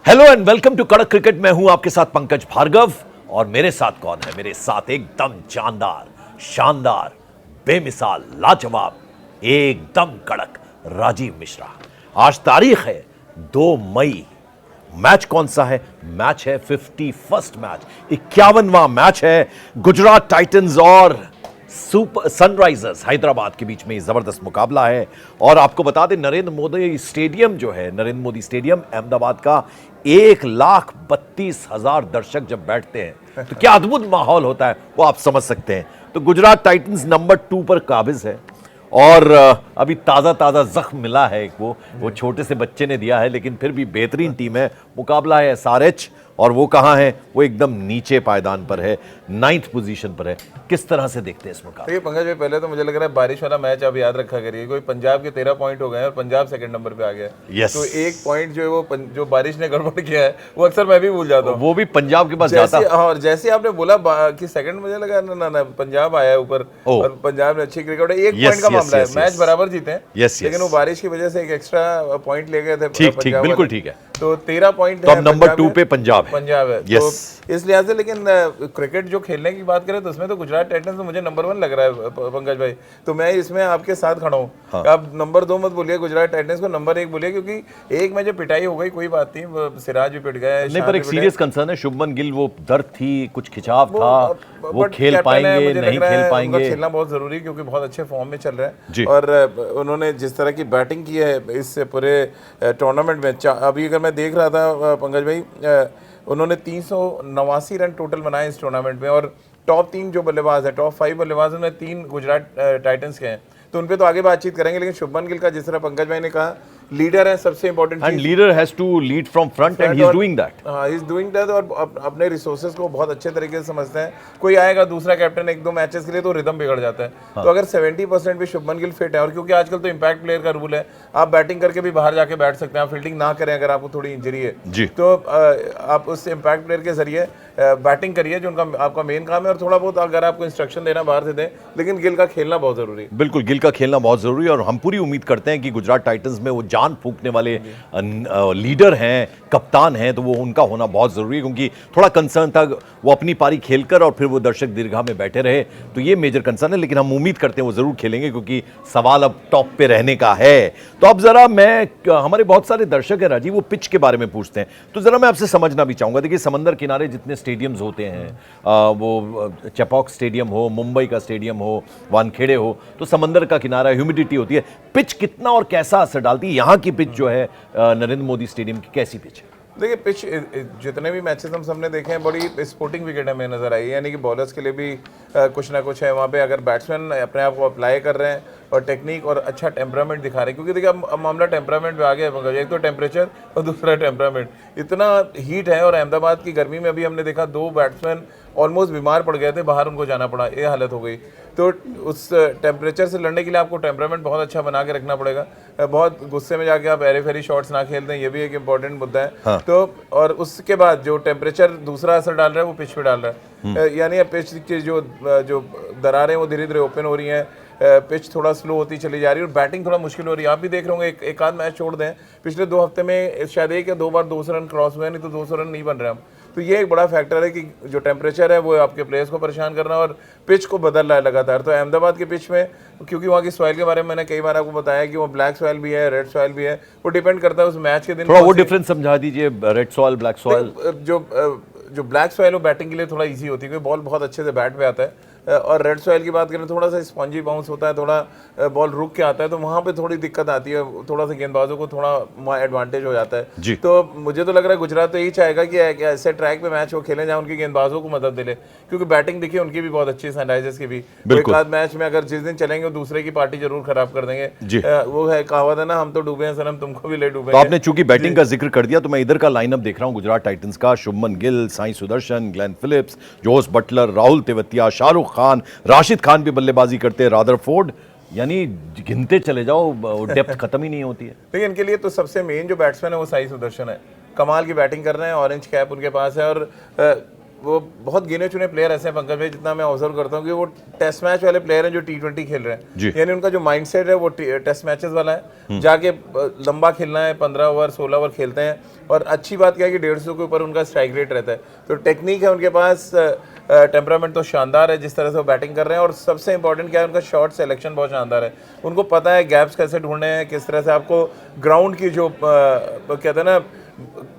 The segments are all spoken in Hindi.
हेलो एंड वेलकम टू कड़क क्रिकेट। मैं हूं आपके साथ पंकज भार्गव और मेरे साथ कौन है? मेरे साथ एकदम जानदार, शानदार, बेमिसाल, लाजवाब, एकदम कड़क राजीव मिश्रा। आज तारीख है 2 मई। मैच कौन सा है? मैच है 51st मैच, 51वां मैच है गुजरात टाइटंस और सुपर सनराइजर्स हैदराबाद के बीच में जबरदस्त मुकाबला है। और आपको बता दें, नरेंद्र मोदी स्टेडियम जो है, नरेंद्र मोदी स्टेडियम अहमदाबाद का, 1,32,000 दर्शक जब बैठते हैं तो क्या अद्भुत माहौल होता है वो आप समझ सकते हैं। तो गुजरात टाइटंस नंबर 2 पर काबिज है और अभी ताज़ा ताज़ा जख्म मिला है एक, वो छोटे से बच्चे ने दिया है, लेकिन फिर भी बेहतरीन टीम है। मुकाबला है एसआरएच और वो कहाँ है? वो एकदम नीचे पायदान पर है, 9th पोजीशन पर है। किस तरह से देखते हैं इस मुकाबले? देखिए पंकज भाई, पहले तो मुझे लग रहा है बारिश वाला मैच आप याद रखा करिए। कोई पंजाब के 13 पॉइंट हो गए हैं और पंजाब सेकंड नंबर पे आ गया। Yes. तो एक पॉइंट जो है वो जो बारिश ने गड़बड़ किया है वो अक्सर मैं भी भूल जाता हूँ। वो भी पंजाब के पास जाता। और जैसे आपने बोला कि सेकंड, मुझे लगा ना पंजाब आया है ऊपर और पंजाब ने अच्छी क्रिकेट, एक पॉइंट का मामला है, मैच बराबर जीते हैं। लेकिन वो बारिश की वजह से एक एक्स्ट्रा पॉइंट ले गए थे। ठीक, बिल्कुल ठीक है। तो 13 पॉइंट तो अब नंबर 2 पे पंजाब है। तो इस लिहाज से, लेकिन क्रिकेट जो खेलने की बात करें तो उसमें तो गुजरात टाइटंस तो मुझे नंबर 1 लग रहा है पंकज भाई। तो मैं इसमें आपके साथ खड़ा हूँ। हाँ। आप नंबर 2 मत बोलिए गुजरात टाइटंस को, नंबर 1 बोलिए, क्योंकि एक में जो पिटाई हो गई कोई बात नहीं, सिराज भी पिट गया नहीं, पर एक सीरियस कंसर्न है शुभमन गिल, वो दर्द थी, कुछ खिंचाव था, वो खेल पाएंगे नहीं खेल पाएंगे? खेलना बहुत जरूरी है क्योंकि बहुत अच्छे फॉर्म में चल रहे हैं और उन्होंने जिस तरह की बैटिंग की है इस पूरे टूर्नामेंट में, अभी अगर मैं देख रहा था पंकज भाई, उन्होंने 389 रन टोटल बनाए इस टूर्नामेंट में और टॉप 3 जो बल्लेबाज है, टॉप 5 बल्लेबाज में 3 गुजरात टाइटंस के हैं। तो उन पे तो आगे बातचीत करेंगे, लेकिन शुभमन गिल का जिस तरह पंकज भाई ने कहा, लीडर है सबसे इंपॉर्टेंट चीज, and leader has to lead from front and he is doing that. हां, ही इज डूइंग दैट और अपने रिसोर्सेज को बहुत अच्छे तरीके से समझते हैं। कोई आएगा दूसरा कैप्टन 1-2 मैचेस के लिए तो रिदम बिगड़ जाता है। हाँ। तो अगर 70% भी शुभमन गिल फिट है, और क्योंकि आजकल तो इंपैक्ट प्लेयर का रूल है, आप बैटिंग करके भी बाहर जाके बैठ सकते हैं, आप फील्डिंग ना करें अगर आपको थोड़ी इंजरी है तो आप उस इंपैक्ट प्लेयर के जरिए बैटिंग करिए, जो उनका आपका मेन काम है, और थोड़ा बहुत अगर आपको इंस्ट्रक्शन देना बाहर से दें, लेकिन गिल का खेलना बहुत जरूरी है। बिल्कुल, गिल का खेलना बहुत जरूरी है और हम पूरी उम्मीद करते हैं कि गुजरात टाइटंस में वो जान फूंकने वाले लीडर हैं, कप्तान हैं, तो वो उनका होना बहुत जरूरी है, क्योंकि थोड़ा कंसर्न था वो अपनी पारी खेलकर और फिर वो दर्शक दीर्घा में बैठे रहे, तो ये मेजर कंसर्न है। लेकिन हम उम्मीद करते हैं वो जरूर खेलेंगे, क्योंकि सवाल अब टॉप पे रहने का है। तो अब जरा हमारे बहुत सारे दर्शक हैं राजीव, वो पिच के बारे में पूछते हैं, तो जरा मैं आपसे समझना भी चाहूंगा। देखिए, समंदर किनारे जितने स्टेडियम्स होते हैं, वो चेपॉक स्टेडियम हो, मुंबई का स्टेडियम हो, वानखेड़े हो, तो समंदर का किनारा, ह्यूमिडिटी होती है, पिच कितना और कैसा असर डालती है? यहाँ की पिच जो है नरेंद्र मोदी स्टेडियम की, कैसी पिच है? देखिए, पिच जितने भी मैचेस हम सबने देखे हैं, बड़ी स्पोर्टिंग विकेट हमें नजर आई है, यानी कि बॉलर्स के लिए भी कुछ ना कुछ है वहाँ पे। अगर बैट्समैन अपने आप को अप्लाई कर रहे हैं और टेक्निक और अच्छा टेम्परामेंट दिखा रहे हैं, क्योंकि देखिए अब मामला टेम्परामेंट पे आ गया है, एक तो टेम्परेचर और दूसरा टेम्परामेंट। इतना हीट है और अहमदाबाद की गर्मी में अभी हमने देखा 2 बैट्समैन ऑलमोस्ट बीमार पड़ गए थे, बाहर उनको जाना पड़ा, ये हालत हो गई। तो उस टेम्परेचर से लड़ने के लिए आपको टेम्परामेंट बहुत अच्छा बना के रखना पड़ेगा। बहुत गुस्से में जाके आप एरे फेरी शॉट्स ना खेल दें, ये भी एक इंपॉर्टेंट मुद्दा है। हाँ। तो और उसके बाद जो टेम्परेचर दूसरा असर डाल रहा है वो पिच पे डाल रहा है, यानी पिच की जो दरारें वो धीरे धीरे ओपन हो रही हैं, पिच थोड़ा स्लो होती चली जा रही है और बैटिंग थोड़ा मुश्किल हो रही है। आप भी देख रहे होंगे, एक आध मैच छोड़ दें, पिछले 2 हफ्ते में शायद 1 या 2 बार 200 रन क्रॉस हुए, नहीं तो 200 रन नहीं बन रहे हम। तो ये एक बड़ा फैक्टर है कि जो टेम्परेचर है वो आपके प्लेयर्स को परेशान करना और पिच को बदल रहा है लगातार। तो अहमदाबाद के पिच में, क्योंकि वहाँ की सॉइल के बारे में मैंने कई बार आपको बताया कि वो ब्लैक सॉइल भी है, रेड सॉइल भी है, वो डिपेंड करता है उस मैच के दिन। थोड़ा वो डिफरेंस समझा दीजिए, रेड सॉइल ब्लैक सॉइल। जो ब्लैक सॉइल वो बैटिंग के लिए थोड़ा इजी होती है, क्योंकि बॉल बहुत अच्छे से बैट पे आता है, और रेड सॉइल की बात करें थोड़ा सा स्पॉन्जी बाउंस होता है, थोड़ा बॉल रुक के आता है, तो वहाँ पे थोड़ी दिक्कत आती है, थोड़ा सा गेंदबाजों को थोड़ा एडवांटेज हो जाता है। तो मुझे तो लग रहा है गुजरात तो यही चाहेगा कि ऐसे ट्रैक पे मैच वो खेलें जहाँ उनके गेंदबाजों को मदद मिले, क्योंकि बैटिंग देखिए उनकी भी बहुत अच्छी है, सनराइजर्स की भी। एक आध मैच में अगर जिस दिन चलेंगे दूसरे की पार्टी जरूर खराब कर देंगे। वो है कहावत है ना, हम तो डूबे हैं सनम, तुमको भी ले डूबे। तो आपने चूंकि बैटिंग का जिक्र कर दिया, तो मैं इधर का लाइनअप देख रहा हूँ गुजरात टाइटंस का। Shubman Gill, Sai Sudharsan, Glenn Phillips, Jos Buttler, Rahul Tewatia, Shahrukh Khan, Rashid Khan भी बल्लेबाजी करते हैं, रादरफोर्ड, यानी गिनते चले जाओ, डेप्थ खत्म ही नहीं होती है। देखिए, इनके लिए तो सबसे मेन जो बैट्समैन है वो साई सुदर्शन है, कमाल की बैटिंग कर रहे हैं, ऑरेंज कैप उनके पास है और वो बहुत गिने चुने प्लेयर ऐसे हैं पंकज भाई, जितना मैं ऑब्जर्व करता हूँ कि वो टेस्ट मैच वाले प्लेयर हैं जो T20 खेल रहे हैं, यानी उनका जो माइंडसेट है वो टेस्ट मैचेस वाला है, जाके लंबा खेलना है, 15 ओवर 16 ओवर खेलते हैं। और अच्छी बात क्या है कि 150 के ऊपर उनका स्ट्राइक रेट रहता है, तो टेक्निक है उनके पास, टेम्परामेंट तो शानदार है जिस तरह से वो बैटिंग कर रहे हैं। और सबसे इंपॉर्टेंट क्या है, उनका शॉट सिलेक्शन बहुत शानदार है। उनको पता है गैप्स कैसे ढूंढने हैं, किस तरह से आपको ग्राउंड की जो कहते हैं ना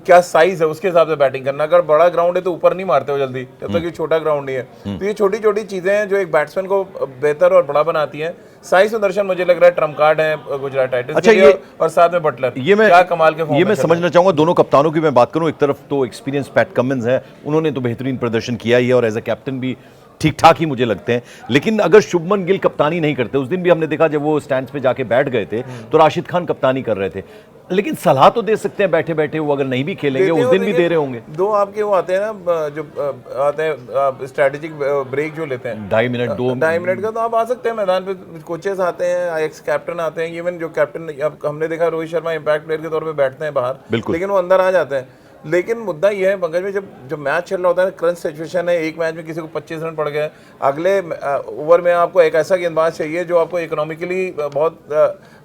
क्या साइज है उसके हिसाब से बैटिंग करना। अगर बड़ा ग्राउंड है तो ऊपर नहीं मारते हो जल्दी, जब तक ये छोटा ग्राउंड नहीं है। तो ये छोटी छोटी चीजें हैं जो एक बैट्समैन को बेहतर और बड़ा बनाती हैं। साई सुदर्शन मुझे लग रहा है ट्रम्प कार्ड है गुजरात टाइटंस अच्छा, के लिए, ये और साथ में बटलर, ये मैं क्या कमाल के ये मैं समझना चाहूंगा दोनों कप्तानों की मैं बात करूं। एक तरफ तो एक्सपीरियंस पैट कमिंस है, उन्होंने तो बेहतरीन प्रदर्शन किया ही है और एज अ कैप्टन भी ठीक ठाक ही मुझे लगते हैं। लेकिन अगर शुभमन गिल कप्तानी नहीं करते, उस दिन भी हमने देखा जब वो स्टैंड्स पे जाके बैठ गए थे तो राशिद खान कप्तानी कर रहे थे, लेकिन सलाह तो दे सकते हैं बैठे बैठे, वो अगर नहीं भी खेलेंगे उस दिन भी दे रहे होंगे। दो आपके वो आते हैं ना जो आते हैं स्ट्रेटेजिक ब्रेक जो लेते हैं 2.5 मिनट 2.5 मिनट का, तो आप आ सकते हैं मैदान पे। कोचेस आते हैं, एक्स कैप्टन आते हैं, इवन जो कैप्टन अब हमने देखा रोहित शर्मा इंपैक्ट प्लेयर के तौर पे बैठते हैं बाहर, लेकिन वो अंदर आ जाते हैं। लेकिन मुद्दा ये है पंकज में, जब मैच चल रहा होता है, क्रंच सिचुएशन है, एक मैच में किसी को 25 रन पड़ गए, अगले ओवर में आपको एक ऐसा गेंदबाज चाहिए जो आपको इकोनॉमिकली बहुत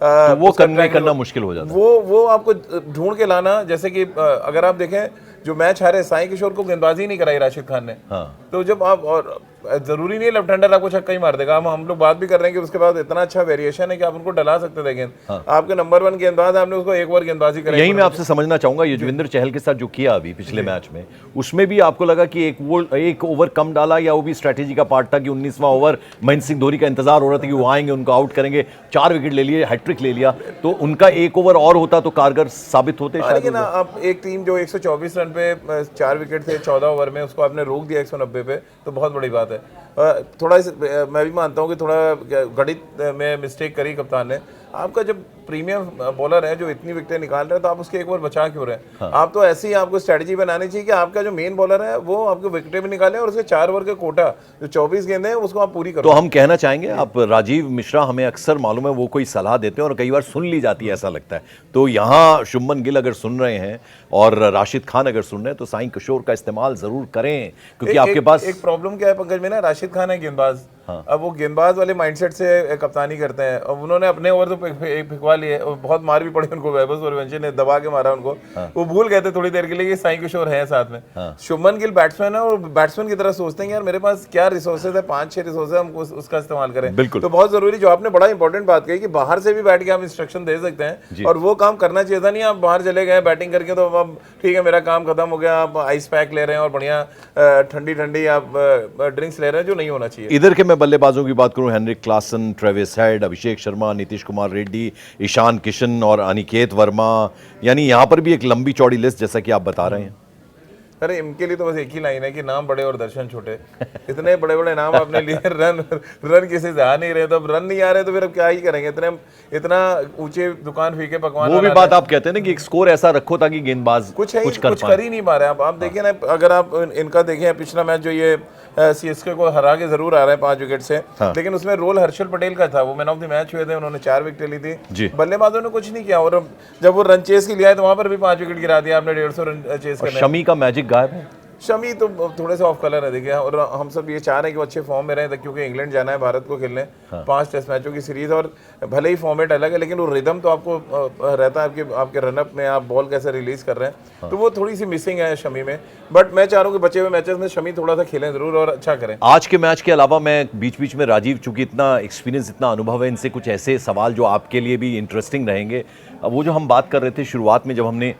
तो वो कन्वे करना मुश्किल हो जाता है। वो आपको ढूंढ के लाना। जैसे कि अगर आप देखें जो मैच हारे, साई किशोर को गेंदबाजी नहीं कराई राशिद खान ने। तो जब आप, और जरूरी नहीं है लेफ्ट हैंडर आपको छक्का ही मार देगा, हम लोग बात भी कर रहे हैं कि उसके बाद इतना अच्छा वेरिएशन है कि आप उनको डला सकते थे गेंद। आपके नंबर 1 गेंदबाज, आपने उसको एक ओवर गेंदबाजी कराई। यही मैं आपसे समझना चाहूंगा, युजवेंद्र चहल के साथ जो किया अभी पिछले मैच में, उसमें भी आपको लगा कि एक ओवर कम डाला, या वो भी स्ट्रेटेजी का पार्ट था कि 19वां ओवर महेंद्र सिंह धोनी का इंतजार हो रहा था कि वो आएंगे, उनको आउट करेंगे, 4 विकेट ले लिए, हैट्रिक ले लिया, तो उनका एक ओवर और होता तो कारगर साबित होते शायद। लेकिन आप एक टीम जो 124 रन पे 4 विकेट थे 14 ओवर में, उसको आपने रोक दिया 190 पे, तो बहुत बड़ी बात है। थोड़ा मैं भी मानता हूँ कि थोड़ा गणित में मिस्टेक करी कप्तान ने। आपका जब प्रीमियम बॉलर है जो इतनी विकेटें निकाल रहे हैं, तो आप उसके एक ओवर बचा क्यों रहे हैं? आप तो ऐसी आपको स्ट्रेटजी बनानी चाहिए कि आपका जो मेन बॉलर है वो आपको विकेटें भी निकाले, और उसके 4 ओवर का कोटा जो 24 गेंदें हैं उसको आप पूरी करो। तो हम कहना चाहेंगे, आप राजीव मिश्रा हमें अक्सर मालूम है वो कोई सलाह देते हैं और कई बार सुन ली जाती है ऐसा लगता है, तो यहाँ शुभमन गिल अगर सुन रहे हैं और राशिद खान अगर सुन रहे हैं तो साई किशोर का इस्तेमाल जरूर करें, क्योंकि आपके पास एक प्रॉब्लम क्या है पंकज में ना, राशिद खान है गेंदबाज। अब वो गेंदबाज वाले माइंडसेट से कप्तानी करते हैं। अब उन्होंने अपने ओवर तो फिकवा लिए, बहुत मार भी पड़ी उनको, वैभव सूर्यवंशी ने दबा के मारा उनको। वो भूल गए थे थोड़ी देर के लिए कि साई किशोर है साथ में। शुभमन गिल बैट्समैन है और बैट्समैन की तरह सोचते हैं यार मेरे पास क्या रिसोर्सेज है, 5-6 रिसोर्सेज, हम उसका इस्तेमाल करें। बिल्कुल। तो बहुत जरूरी, जो आपने बड़ा इंपॉर्टेंट बात कही कि बाहर से भी बैठ के आप इंस्ट्रक्शन दे सकते हैं, और वो काम करना चाहिए था। नहीं आप बाहर चले गए बैटिंग करके तो अब ठीक है मेरा काम खत्म हो गया, आप आइस पैक ले रहे हैं और बढ़िया ठंडी ठंडी आप ड्रिंक्स ले रहे हैं, जो नहीं होना चाहिए। इधर के मैं बल्लेबाजों की बात करूं, Heinrich Klaasen, Travis head, Abhishek Sharma, Nitish Kumar Reddy, Ishan Kishan और अनिकेत वर्मा, यानी यहां पर भी एक लंबी चौड़ी लिस्ट जैसा कि आप बता रहे हैं। अरे इनके लिए तो बस एक ही लाइन है कि नाम बड़े और दर्शन छोटे। इतने बड़े बड़े नाम आपने लिए, रन किसी से आ नहीं रहे, तो अब रन नहीं आ रहे तो फिर अब क्या ही करेंगे? इतना ऊंचे दुकान फीके पकवान। वो भी बात आप कहते हैं ना कि एक स्कोर ऐसा रखो ताकि गेंदबाज कुछ कर ही नहीं पा रहे। आप देखिए ना, अगर आप इनका देखें पिछला मैच जो ये सीएसके को हरा के जरूर आ रहे हैं 5 विकेट से, लेकिन उसमें रोल हर्षल पटेल का था, वो मैन ऑफ द मैच हुए थे, उन्होंने 4 विकेट ली थी। बल्लेबाजों ने कुछ नहीं किया, और जब वो रन चेस के लिए आए तो वहां पर भी 5 विकेट गिरा दिया आपने, 150 रन चेस करने। शमी का मैजिक गायब है। शमी तो थोड़े से ऑफ कलर है देखिए, और हम सब ये चाह रहे हैं कि वो अच्छे फॉर्म में रहें, क्योंकि इंग्लैंड जाना है भारत को खेलने 5 टेस्ट मैचों की सीरीज, और भले ही फॉर्मेट अलग है लेकिन वो रिदम तो आपको रहता है आपके रनअप में, आप बॉल कैसे रिलीज कर रहे हैं, तो वो थोड़ी सी मिसिंग है शमी में। बट मैं चाह रहा हूँ कि बचे हुए मैचेस में शमी थोड़ा सा खेलें जरूर और अच्छा करें। आज के मैच के अलावा मैं बीच बीच में राजीव, चूंकि इतना एक्सपीरियंस, इतना अनुभव है, इनसे कुछ ऐसे सवाल जो आपके लिए भी इंटरेस्टिंग रहेंगे। वो जो हम बात कर रहे थे शुरुआत में, जब हमने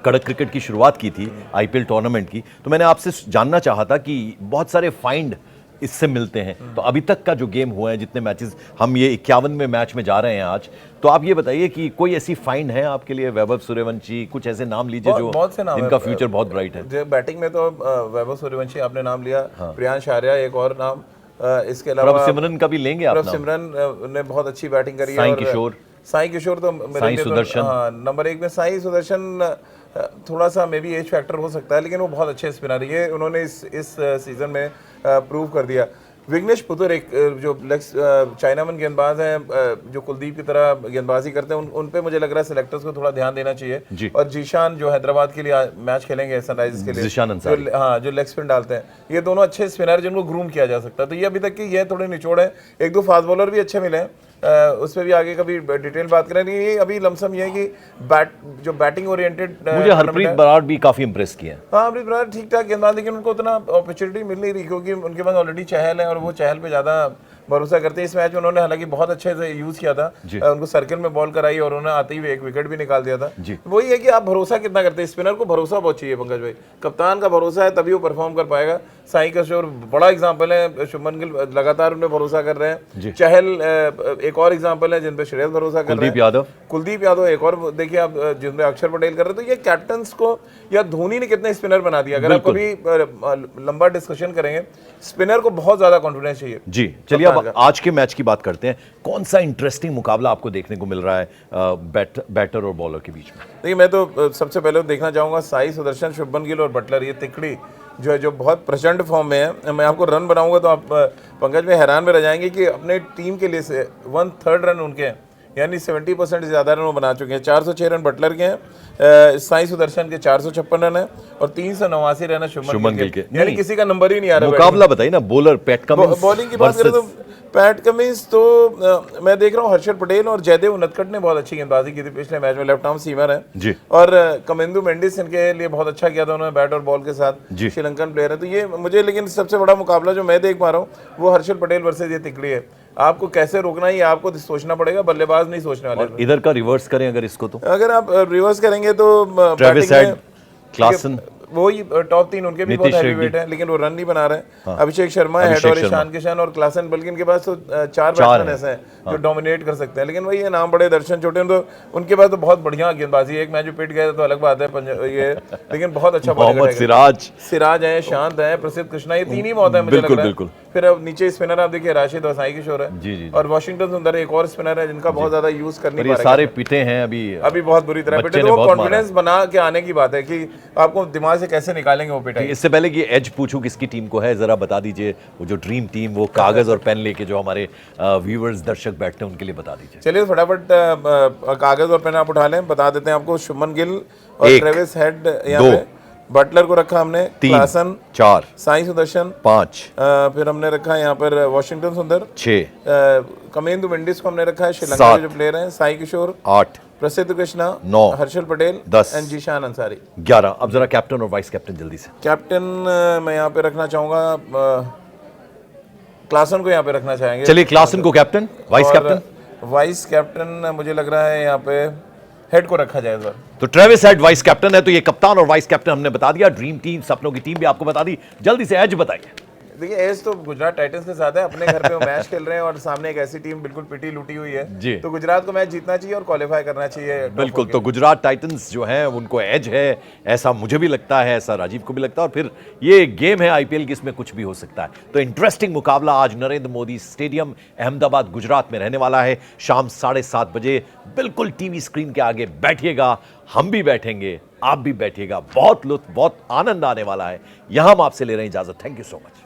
कड़क क्रिकेट की शुरुआत की थी आईपीएल टूर्नामेंट की, तो मैंने आपसे जानना चाहा था कि बहुत सारे फाइंड इससे मिलते हैं, तो अभी तक का जो गेम हुआ है, जितने मैचेस, हम ये 51वें मैच में जा रहे हैं आज, तो आप ये बताइए कि कोई ऐसी फाइंड है आपके लिए? वैभव सूर्यवंशी, कुछ ऐसे नाम लीजिए जो जिनका फ्यूचर बहुत ब्राइट है। बैटिंग में तो वैभव सूर्यवंशी आपने नाम लिया, प्रियांश आर्या एक और नाम, इसके अलावा प्रभ सिमरन का भी लेंगे आप? प्रभ सिमरन ने बहुत अच्छी बैटिंग करी है। साई किशोर तो साई सुदर्शन नंबर 1 में। साई सुदर्शन थोड़ा सा मे बी एज फैक्टर हो सकता है, लेकिन वो बहुत अच्छे स्पिनर है, उन्होंने इस सीजन में प्रूव कर दिया। विघ्नेश पुतुर एक जो चाइनामैन गेंदबाज हैं जो कुलदीप की तरह गेंदबाजी करते हैं, उन पे मुझे लग रहा है सिलेक्टर्स को थोड़ा ध्यान देना चाहिए। और जीशान जो हैदराबाद के लिए मैच खेलेंगे सनराइजर्स के लिए, हाँ जो लेग स्पिन डालते हैं, ये दोनों अच्छे स्पिनर जिनको ग्रूम किया जा सकता है। तो ये अभी तक की ये थोड़े निचोड़ है। एक दो फास्ट बॉलर भी अच्छे मिले हैं, उस पर भी आगे कभी डिटेल बात करें। ये अभी लमसम ये है कि जो बैटिंग ओरिएंटेड, मुझे हरप्रीत बराड़ भी काफी इंप्रेस किया है। हाँ हरप्रीत बराड़ ठीक ठाक गेंदबाज, लेकिन उनको उतना अपॉर्चुनिटी मिल नहीं रही क्योंकि उनके पास ऑलरेडी चहल है और वो चहल पे ज्यादा भरोसा करते हैं। इस मैच में उन्होंने हालांकि बहुत अच्छे से यूज किया था, उनको सर्कल में बॉल कराई और उन्होंने आते ही एक विकेट भी निकाल दिया था। वही है कि आप भरोसा कितना करते हैं, स्पिनर को भरोसा बहुत चाहिए पंकज भाई, कप्तान का भरोसा है तभी वो परफॉर्म कर पाएगा। साई किशोर बड़ा एग्जाम्पल है, शुभमन गिल लगातार उनमें भरोसा कर रहे हैं, चहल एक और एग्जाम्पल है जिन पे श्रेयस भरोसा कर रहे हैं, कुलदीप यादव एक और देखिए आप जिनमें अक्षर पटेल कर रहे हैं। तो ये कैप्टन्स को, या धोनी ने कितने स्पिनर बना दिया, अगर आप कभी लंबा डिस्कशन करेंगे, स्पिनर को बहुत ज्यादा कॉन्फिडेंस चाहिए। जी चलिए अब आज के मैच की बात करते हैं। कौन सा इंटरेस्टिंग मुकाबला आपको देखने को मिल रहा है बैटर और बॉलर के बीच में? देखिए मैं तो सबसे पहले देखना चाहूंगा साई सुदर्शन, शुभमन गिल और बटलर, ये तिकड़ी जो है जो बहुत प्रचंड फॉर्म में है। मैं आपको रन बनाऊंगा तो आप पंकज में हैरान में रह जाएंगे कि अपने टीम के लिए से 1/3 रन उनके हैं, यानी 70% से ज़्यादा रन वो बना चुके हैं। 406 रन बटलर के हैं, साई सुदर्शन के 456 रन है और 389 रन है शुभमन गिल के, यानी किसी का नंबर ही नहीं आ रहा। मुकाबला बताइए ना, बॉलर पैट कमिंस, बॉलिंग की बात करें तो पैट कमिंस तो मैं देख रहा हूँ हर्षल पटेल और जयदेव उनदकट ने बहुत अच्छी गेंदबाजी की थी पिछले मैच में, लेफ्ट आर्म सीमर है और कमेंदु मेंडिस इनके लिए बहुत अच्छा किया था उन्होंने बैट और बॉल के साथ, श्रीलंकन प्लेयर है। तो ये मुझे, लेकिन सबसे बड़ा मुकाबला जो मैं देख पा रहा हूँ वो हर्षल पटेल वर्सेस ये तिकड़ी है। आपको कैसे रोकना है ये आपको सोचना पड़ेगा, बल्लेबाज नहीं सोचने वाले। इधर का रिवर्स करें अगर इसको, तो अगर आप रिवर्स करेंगे तो ट्रेविस हेड, क्लासन, वही टॉप 3 उनके भी बहुत हैवीवेट है, लेकिन वो रन नहीं बना रहे। अभिषेक शर्मा, हेड और ईशान किशन और क्लासन, बल्कि इनके पास तो 4 बैट्समैन ऐसे हैं जो डोमिनेट कर सकते हैं। लेकिन वही ये नाम बड़े, दर्शन छोटे, तो उनके पास तो बहुत बढ़िया गेंदबाजी है। एक मैच जो पिट गया तो अलग बात है ये, लेकिन बहुत अच्छा मोहम्मद सिराज है, शांत है, प्रसिद्ध कृष्णा, ये 3 ही बहुत है मुझे लग रहा है। फिर अब नीचे स्पिनर आप देखिए राशिद और साई किशोर है और वाशिंगटन सुंदर एक और स्पिनर है जिनका बहुत ज्यादा यूज करने पा रहे हैं। सारे पिटे हैं अभी बहुत बुरी तरह पिटे, तो कॉन्फिडेंस बना के आने की बात है कि आपको दिमाग से कैसे निकालेंगे वो पिटाई। इससे पहले कि एज पूछूं किसकी टीम को है, जरा बता दीजिए वो जो ड्रीम टीम, वो कागज और पेन लेके जो हमारे व्यूअर्स दर्शक बैठते हैं उनके लिए बता दीजिए। चलिए फटाफट कागज और पेन आप उठा लें, बता देते हैं आपको। शुभमन गिल और ट्रेविस हेड यहाँ पे, बटलर को रखा हमने 3, क्लासन 4, साई सुदर्शन 5, फिर हमने रखा यहाँ पर वाशिंगटन सुंदर 6, कमेंदु मेंडिस को हमने रखा है, श्रीलंका के जो प्लेयर हैं, साई किशोर 8, प्रसिद्ध कृष्णा 9, हर्षल पटेल 10 एंड जीशान अंसारी 11। अब जरा कैप्टन और वाइस कैप्टन जल्दी से। कैप्टन मैं यहाँ पे रखना चाहूंगा, क्लासन को यहाँ पे रखना चाहेंगे। चलिए क्लासन को कैप्टन, वाइस कैप्टन मुझे लग रहा है यहाँ पे हेड को रखा जाए इस बार। तो ट्रेविस हेड वाइस कैप्टन है। तो ये कप्तान और वाइस कैप्टन हमने बता दिया, ड्रीम टीम, सपनों की टीम भी आपको बता दी। जल्दी से एज बताइए। देखिए एज तो गुजरात टाइटंस के साथ है, अपने घर पे वो मैच खेल रहे हैं और सामने एक ऐसी टीम बिल्कुल पिटी लुटी हुई है जी। तो गुजरात को मैच जीतना चाहिए और क्वालिफाई करना चाहिए। बिल्कुल, तो गुजरात टाइटंस जो है उनको एज है, ऐसा मुझे भी लगता है, ऐसा राजीव को भी लगता है। और फिर ये गेम है आईपीएल की, इसमें कुछ भी हो सकता है। तो इंटरेस्टिंग मुकाबला आज नरेंद्र मोदी स्टेडियम अहमदाबाद गुजरात में रहने वाला है। शाम 7:30 बजे बिल्कुल टीवी स्क्रीन के आगे बैठिएगा, हम भी बैठेंगे, आप भी बैठिएगा। बहुत लुत्फ, बहुत आनंद आने वाला है। यहां हम आपसे ले रहे हैं इजाजत। Thank you so much.